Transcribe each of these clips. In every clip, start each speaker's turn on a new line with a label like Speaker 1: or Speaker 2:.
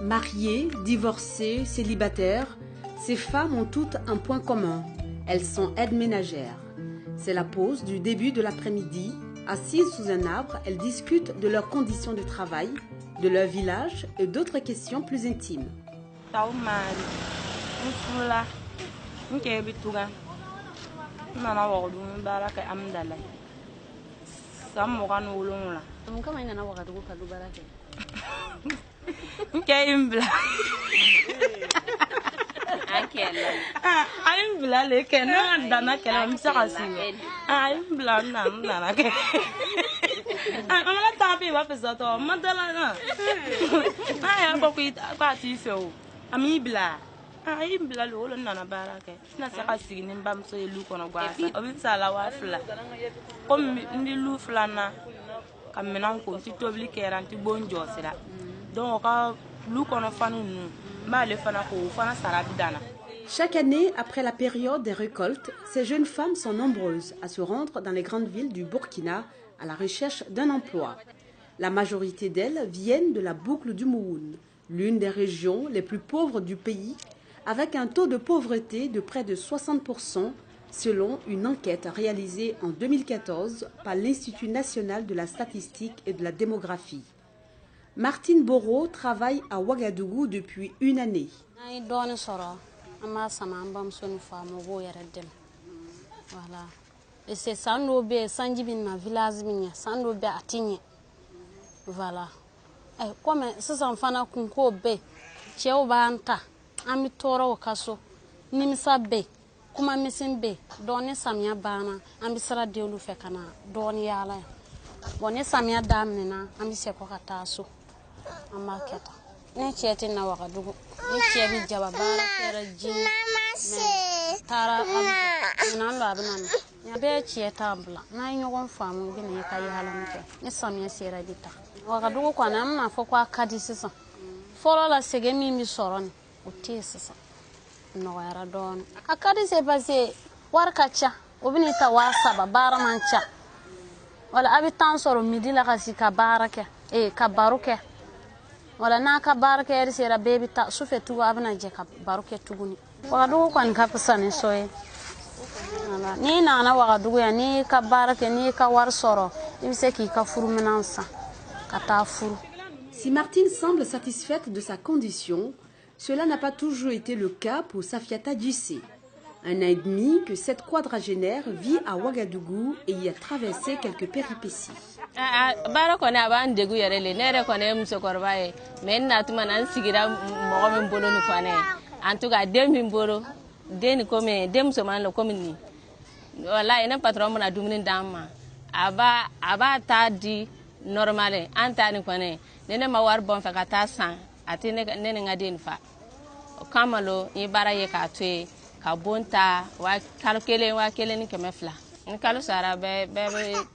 Speaker 1: Mariées, divorcées, célibataires, ces femmes ont toutes un point commun. Elles sont aides ménagères. C'est la pause du début de l'après-midi. Assises sous un arbre, elles discutent de leurs conditions de travail, de leur village et d'autres questions plus intimes. Chaque année, après la période des récoltes, ces jeunes femmes sont nombreuses à se rendre dans les grandes villes du Burkina à la recherche d'un emploi. La majorité d'elles viennent de la boucle du Mouhoun, l'une des régions les plus pauvres du pays, avec un taux de pauvreté de près de 60%, selon une enquête réalisée en 2014 par l'Institut national de la statistique et de la démographie. Martine Boro travaille à Ouagadougou depuis une année.
Speaker 2: Voilà. Et c'est ça nous bé sanjibina village minya sando bé atinye. Voilà. Comme ces enfants kunko bé cheo banta ami toro kaso nimisa bé kuma misin bé doni samia bana ami sara deulu fekana doni yala. Boni samia damnina ami seko kataso amaketa. Ni cheti na Ouagadougou. Ni chebi jababara kera jin. Tara nan abnan. Ya be chieta bla. Na nyogon famu bi ne kai halamke. Ni samia sera dita. Ouagadougou kwa na na fo kwa kadi sisa. Folo la sege mi soron. Uti sisa. No era don. Akadi se passé warkacha. Obinita wasaba bara mancha. Wala abitan soro midi la kasika barake. Ka baruke. Wala na ka barke yari sera baby ta su fetu abna je ka baruke tuguni Ouagadougou kan ka pasani soye wala ni na Ouagadougou ya ni ka barke ni ka war soro ibse ki ka furu menansa ka ta furu.
Speaker 1: Si Martine semble satisfaite de sa condition, cela n'a pas toujours été le cas pour Safiata Djissé. Un an et demi que cette quadragénaire vit à Ouagadougou et y a traversé quelques péripéties.
Speaker 3: Bara ko na ban degu yare le nere ko ne muso korbaye men na tuma nan sigira mo men bolo nu ko ne en tout cas dem min bolo den ko me dem so man lo ko ni wallahi na patron mo na dumuni damma aba ta di normale antani ko ne nene ma war bon fa ka ta san ati ne ngaden fa kamalo i bara ye ka tue ka bonta wa kele ni kemefla ni kalo sara be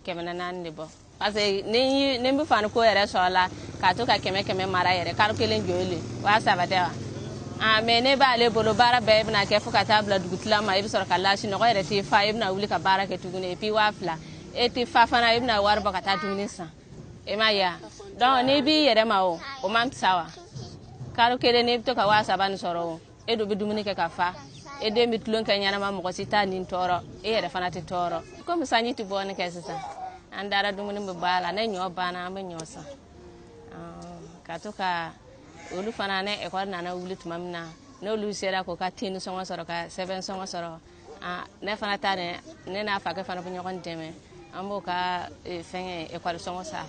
Speaker 3: kemena nan ne bo parce que ne mbi fan ko yere so la ka to ka keme mara yere kalo kele njole wa sabatewa mais ne ba le bolo bara be na ke fuka tabla dugutla ma ibi sor kala shi no yere ti fa ibna wuli ka bara ke tugune e pi wa fla e ti fa fana ibna war ba ka ta tugune sa e ma ya donc ne bi yere ma o mam sawa kalo kele ne to ka wa saban soro e do bi dumuni ke ka fa e de mi tulon ka nyana ma mo sita nin toro e yere fana ti toro ko mi sanyi ti bon ke sisa andara dumuni mi bala na nyo bana ma nyosa ka to ka olu fana ne e ko na wuli tumamna no lu sera ko ka tin so soro ka 7 so soro ne fana ta ne na fa ka fana bu nyokon deme ambo ka fenge e ko so sa.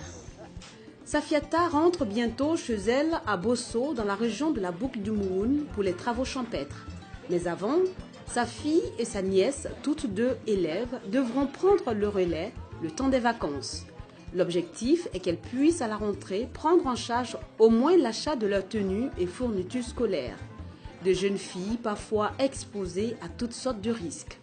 Speaker 1: Safiata rentre bientôt chez elle à Bosso dans la région de la boucle du Mouhoun pour les travaux champêtres. Mais avant, sa fille et sa nièce, toutes deux élèves, devront prendre le relais le temps des vacances. L'objectif est qu'elles puissent à la rentrée prendre en charge au moins l'achat de leurs tenues et fournitures scolaires. De jeunes filles parfois exposées à toutes sortes de risques.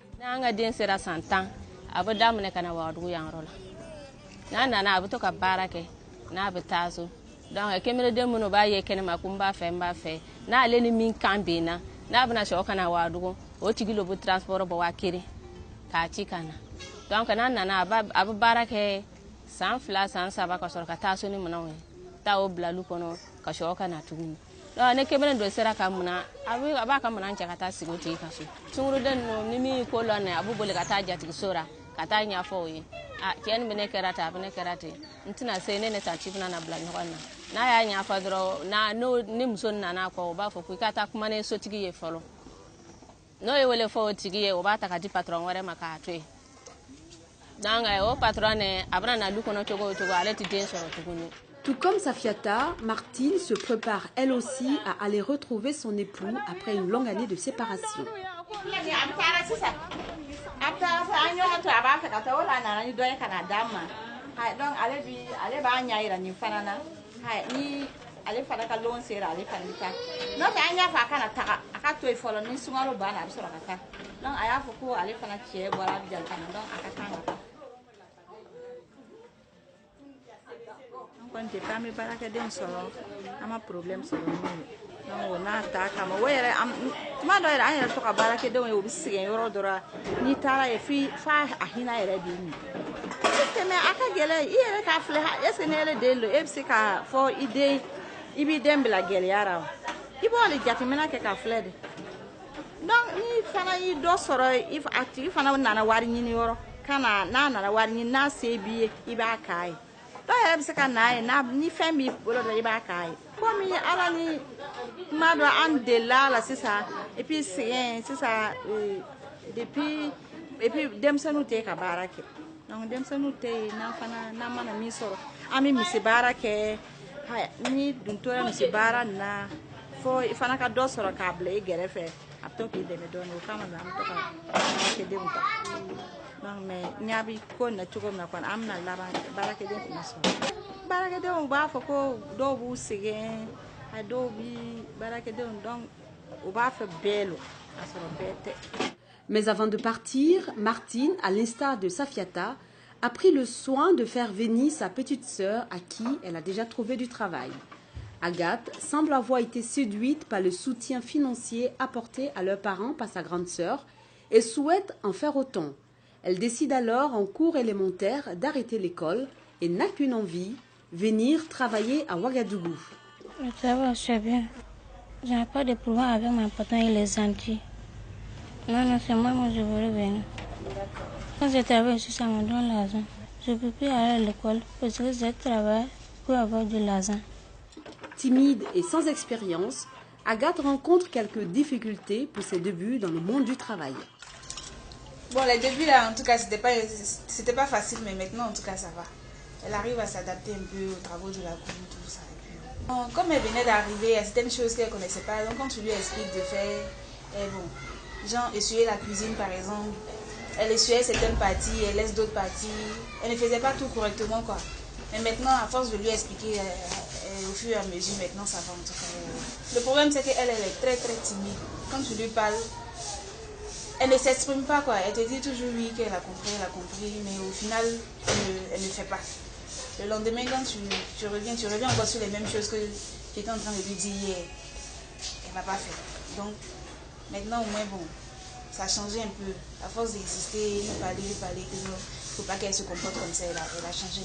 Speaker 3: Na bana sho kana wadugo o tigilo bu transport bo wakiri ka chikana donc na abu barake san fla san saba ka sor ka taso ni munawe ta o blalu kono ka sho kana tugu ne kebene do sera kamuna aba kamuna nche kata sigoti kaso tunguru den no nimi ko lone abu bole kata jati sora kata nya fo yi ken bene kerata bene kerate ntina se ne ta chipna na bla nyona na ya nya fa dro na no nim son na ko ba fo ku kata kuma ne so tigi ye folo no ye wele fo tigi ye oba ta kati patron wore maka atwe danga o patron ne abra na luko no chogo ale ti den so tukuni.
Speaker 1: Tout comme Safiata, Martine se prépare elle aussi à aller retrouver son époux après une longue année de séparation.
Speaker 4: Quand j'ai pas mes baraquedins solo, ama problème solo non na ta kama were am tuma do era anya to ka baraquedin we obi sigen yoro dora ni tara e fi fa ahina ere bi ni système aka gele ire ka fle est-ce ne ele de lo e ka fo ide ibi dem bla gele yara ibo le jatimena ke ka fle de donc ni fana yi do soro if active fana na wari ni yoro kana na wari ni na se bi iba kai da se ka na ni femi bolo da iba kai comme ala ni madra an de la c'est ça et puis c'est ça depuis et puis dem sanu te ka barake donc dem sanu te na fana na mana mi soro ami mi se barake ni dun to mi se bara na fo fana ka do soro ka ble gere fe apto ki de me don o kama na to ka ke de muta donc mais nyabi ko na chugo na kon amna la barake de na so barake de on ba fo ko do bu sigen ha do bi barake de on donc o ba fe belo asoro bete.
Speaker 1: Mais avant de partir, Martine, à l'instar de Safiata, a pris le soin de faire venir sa petite sœur à qui elle a déjà trouvé du travail. Agathe semble avoir été séduite par le soutien financier apporté à leurs parents par sa grande sœur et souhaite en faire autant. Elle décide alors en cours élémentaire d'arrêter l'école et n'a qu'une envie, venir travailler à Ouagadougou.
Speaker 5: Le travail, c'est bien. Je n'ai pas de problème avec mon patron et les gentils. Non, c'est moi je voulais venir. Quand je travaille ici, ça me donne l'argent. Je ne peux plus aller à l'école parce que je travaille pour avoir de l'argent.
Speaker 1: Timide et sans expérience, Agathe rencontre quelques difficultés pour ses débuts dans le monde du travail.
Speaker 6: Bon, les débuts là, en tout cas, c'était pas facile, mais maintenant, en tout cas, ça va. Elle arrive à s'adapter un peu aux travaux de la cour, tout ça. Et puis, bon, comme elle venait d'arriver, il y a certaines choses qu'elle ne connaissait pas. Donc, quand tu lui expliques de faire, genre essuyer la cuisine, par exemple, elle essuyait certaines parties, elle laisse d'autres parties. Elle ne faisait pas tout correctement, quoi. Mais maintenant, à force de lui expliquer, au fur et à mesure, maintenant, ça va en tout cas. Le problème, c'est qu'elle est très, très timide. Quand tu lui parles, elle ne s'exprime pas, quoi. Elle te dit toujours oui, qu'elle a compris, mais au final, elle ne fait pas. Le lendemain, quand tu reviens encore sur les mêmes choses que j'étais en train de lui dire hier. Elle n'a pas fait. Donc, maintenant, au moins, bon, ça a changé un peu. À force d'exister, lui parler, que il ne faut pas qu'elle se comporte comme ça, elle a changé.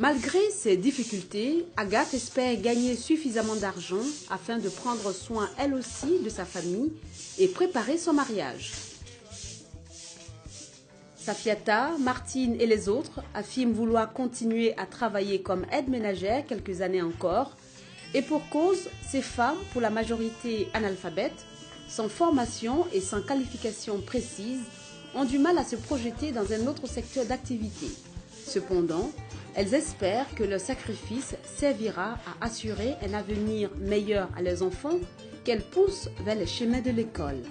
Speaker 1: Malgré ces difficultés, Agathe espère gagner suffisamment d'argent afin de prendre soin elle aussi de sa famille et préparer son mariage. Safiata, Martine et les autres affirment vouloir continuer à travailler comme aide-ménagère quelques années encore. Et pour cause, ces femmes, pour la majorité analphabètes, sans formation et sans qualification précise, ont du mal à se projeter dans un autre secteur d'activité. Cependant, elles espèrent que leur sacrifice servira à assurer un avenir meilleur à leurs enfants qu'elles poussent vers les chemins de l'école.